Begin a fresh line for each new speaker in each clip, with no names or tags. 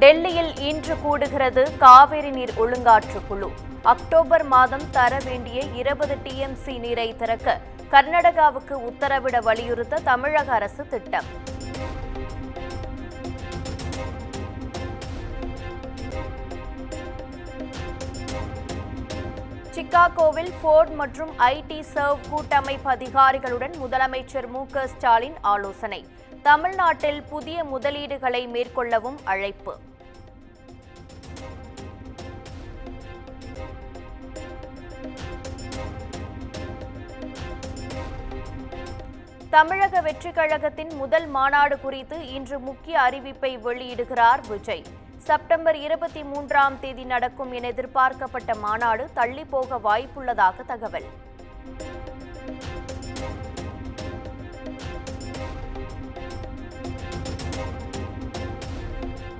டெல்லியில் இன்று கூடுகிறது காவிரி நீர் ஒழுங்காற்று குழு. அக்டோபர் மாதம் தர வேண்டிய 20 டிஎம்சி நீரை திறக்க கர்நாடகாவுக்கு உத்தரவிட வலியுறுத்த தமிழக அரசு திட்டம். சிகாகோவில் ஃபோர்ட் மற்றும் ஐடி சர்வ் கூட்டமைப்பு அதிகாரிகளுடன் முதலமைச்சர் மு.க. ஸ்டாலின் ஆலோசனை. தமிழ்நாட்டில் புதிய முதலீடுகளை மேற்கொள்ளவும் அழைப்பு. தமிழக வெற்றிக் கழகத்தின் முதல் மாநாடு குறித்து இன்று முக்கிய அறிவிப்பை வெளியிடுகிறார் விஜய். செப்டம்பர் 23ஆம் தேதி நடக்கும் என எதிர்பார்க்கப்பட்ட மாநாடு தள்ளிப்போக வாய்ப்புள்ளதாக தகவல்.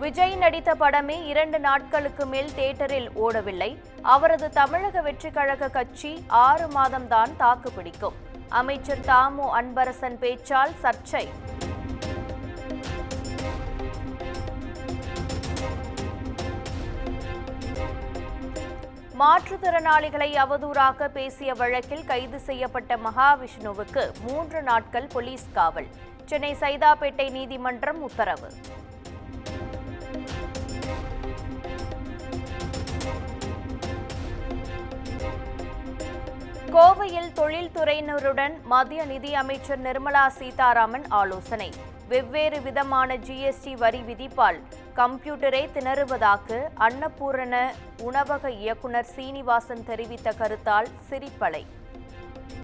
விஜய் நடித்த படமே 2 நாட்களுக்கு மேல் தியேட்டரில் ஓடவில்லை. அவரது தமிழக வெற்றிக் கழக கட்சி 6 மாதம்தான் தாக்குப்பிடிக்கும். அமைச்சர் தாமு அன்பரசன் பேச்சால் சர்ச்சை. மாற்றுத்திறனாளிகளை அவதூறாக பேசிய வழக்கில் கைது செய்யப்பட்ட மகாவிஷ்ணுவுக்கு 3 நாட்கள் போலீஸ் காவல். சென்னை சைதாப்பேட்டை நீதிமன்றம் உத்தரவு. கோவையில் தொழில்துறையினருடன் மத்திய நிதி அமைச்சர் நிர்மலா சீதாராமன் ஆலோசனை. வெவ்வேறு விதமான ஜிஎஸ்டி வரி விதிப்பால் கம்ப்யூட்டரே திணறுவதாக அன்னபூரண உணவக இயக்குநர் சீனிவாசன் தெரிவித்த கருத்தால் சிரிப்பலை.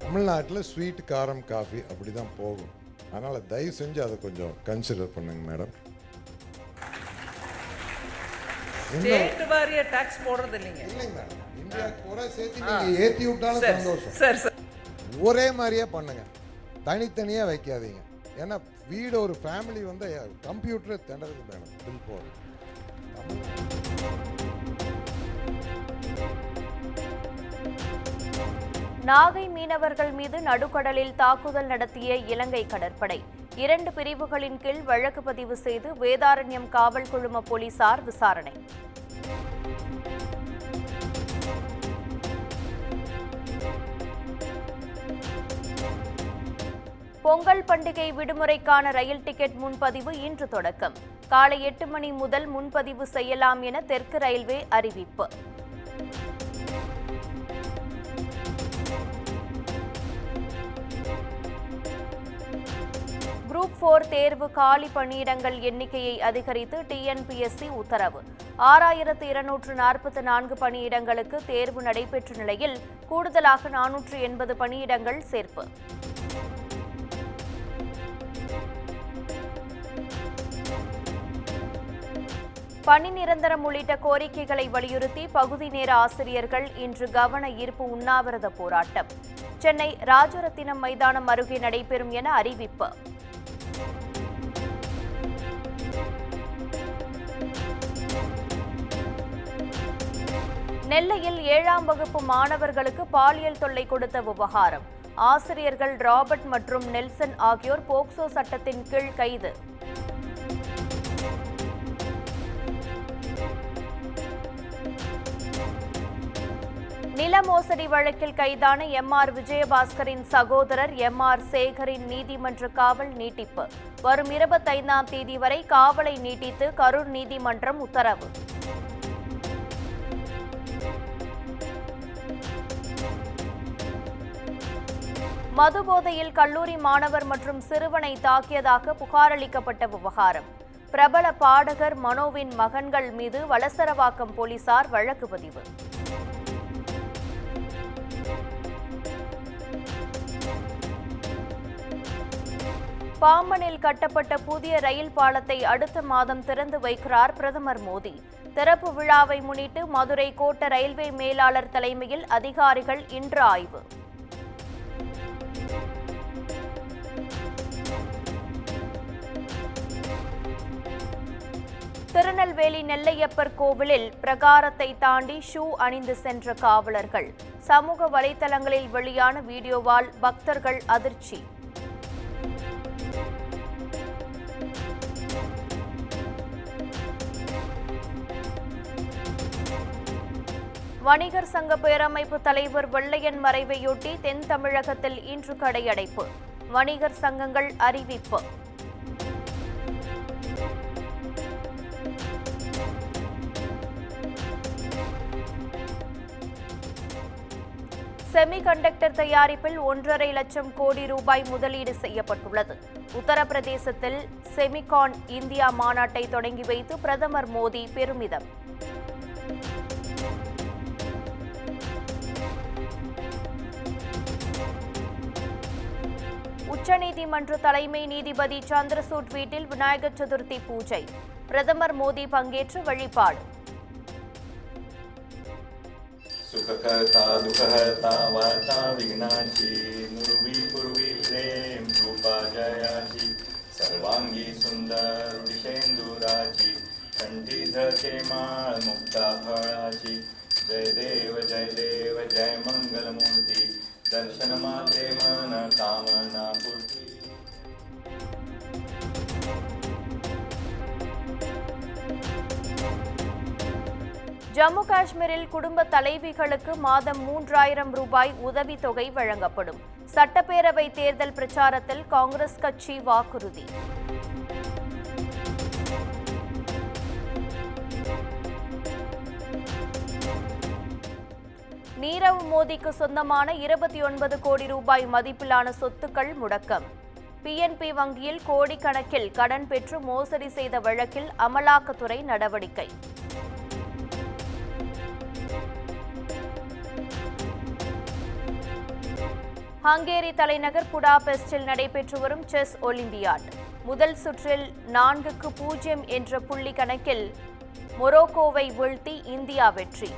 தமிழ்நாட்டில் ஸ்வீட் காரம் காஃபி அப்படிதான் போகும். அதனால தயவு செஞ்சு அதை கொஞ்சம் கன்சிடர் பண்ணுங்க மேடம்.
ஸ்டேட் வாரிய டாக்ஸ் போடுறது இல்லைங்க
மேடம். இந்தியா கூட சேர்த்து நீங்க ஏத்தி விட்டாலும் சந்தோஷம். ஒரே மாதிரியே பண்ணுங்க, தனித்தனியா வைக்காதீங்க. ஏன்னா வீடு ஒரு ஃபேமிலி வந்து கம்ப்யூட்டர் திணறது மேடம். பில் போடுறது.
நாகை மீனவர்கள் மீது நடுக்கடலில் தாக்குதல் நடத்திய இலங்கை கடற்படை 2 பிரிவுகளின் கீழ் வழக்கு பதிவு செய்து வேதாரண்யம் காவல் குழும போலீசார் விசாரணை. பொங்கல் பண்டிகை விடுமுறைக்கான ரயில் டிக்கெட் முன்பதிவு இன்று தொடக்கம். காலை 8 மணி முதல் முன்பதிவு செய்யலாம் என தெற்கு ரயில்வே அறிவிப்பு. குரூப் 4 தேர்வு காலி பணியிடங்கள் எண்ணிக்கையை அதிகரித்து டிஎன்பிஎஸ்சி உத்தரவு. 6244 பணியிடங்களுக்கு தேர்வு நடைபெற்ற நிலையில் கூடுதலாக 480 பணியிடங்கள் சேர்ப்பு. பணி நிரந்தரம் உள்ளிட்ட கோரிக்கைகளை வலியுறுத்தி பகுதி நேர ஆசிரியர்கள் இன்று கவன ஈர்ப்பு உண்ணாவிரத போராட்டம். சென்னை ராஜரத்தினம் மைதானம் அருகே நடைபெறும் என அறிவிப்பு. நெல்லையில் 7ஆம் வகுப்பு மாணவர்களுக்கு பாலியல் தொல்லை கொடுத்த விவகாரம். ஆசிரியர்கள் ராபர்ட் மற்றும் நெல்சன் ஆகியோர் போக்சோ சட்டத்தின் கீழ் கைது. நில மோசடி வழக்கில் கைதான எம்.ஆர். விஜயபாஸ்கரின் சகோதரர் எம்.ஆர். சேகரின் நீதிமன்ற காவல் நீட்டிப்பு. வரும் 25ஆம் தேதி வரை காவலை நீட்டித்து கரூர் நீதிமன்றம் உத்தரவு. மது போதையில் கல்லூரி மாணவர் மற்றும் சிறுவனை தாக்கியதாக புகார் அளிக்கப்பட்ட விவகாரம். பிரபல பாடகர் மனோவின் மகன்கள் மீது வளசரவாக்கம் போலீசார் வழக்கு பதிவு. பாம்பனில் கட்டப்பட்ட புதிய ரயில் பாலத்தை அடுத்த மாதம் திறந்து வைக்கிறார் பிரதமர் மோடி. திறப்பு விழாவை முன்னிட்டு மதுரை கோட்ட ரயில்வே மேலாளர் தலைமையில் அதிகாரிகள் இன்று ஆய்வு. திருநெல்வேலி நெல்லையப்பர் கோவிலில் பிரகாரத்தை தாண்டி ஷூ அணிந்து சென்ற காவலர்கள். சமூக வலைதளங்களில் வெளியான வீடியோவால் பக்தர்கள் அதிர்ச்சி. வணிகர் சங்க பேரமைப்பு தலைவர் வெள்ளையன் மறைவையொட்டி தென் தமிழகத்தில் இன்று கடையடைப்பு. வணிகர் சங்கங்கள் அறிவிப்பு. செமிகண்டக்டர் தயாரிப்பில் 1.5 லட்சம் கோடி ரூபாய் முதலீடு செய்யப்பட்டுள்ளது. உத்தரப்பிரதேசத்தில் செமிகான் இந்தியா மாநாட்டை தொடங்கி வைத்து பிரதமர் மோடி பெருமிதம். உச்சநீதிமன்ற தலைமை நீதிபதி சந்திரசூட் வீட்டில் விநாயகர் சதுர்த்தி பூஜை. பிரதமர் மோடி பங்கேற்று வழிபாடு.
सुखकर्ता दुःखहर्ता वार्ता विघ्नाची मुर्वी पूर्वी प्रेम कृपा जयाची सर्वांगी सुंदर विषेंदुराची कंठी धरते माळ मुक्ता फळाची जय देव जय मंगलमूर्ती दर्शन मात्रे मन कामना पूर्ती.
ஜம்மு காஷ்மீரில் குடும்ப தலைவிகளுக்கு மாதம் 3000 ரூபாய் உதவித்தொகை வழங்கப்படும். சட்டப்பேரவை தேர்தல் பிரச்சாரத்தில் காங்கிரஸ் கட்சி வாக்குறுதி. நீரவ் மோடிக்கு சொந்தமான 29 கோடி ரூபாய் மதிப்பிலான சொத்துக்கள் முடக்கம். பிஎன்பி வங்கியில் கோடிக்கணக்கில் கடன் பெற்று மோசடி செய்த வழக்கில் அமலாக்கத்துறை நடவடிக்கை. ஹங்கேரி தலைநகர் புடாபெஸ்டில் நடைபெற்று வரும் செஸ் ஒலிம்பியாட் முதல் சுற்றில் 4-0 என்ற புள்ளி கணக்கில் மொரோக்கோவை வீழ்த்தி இந்தியா வெற்றி.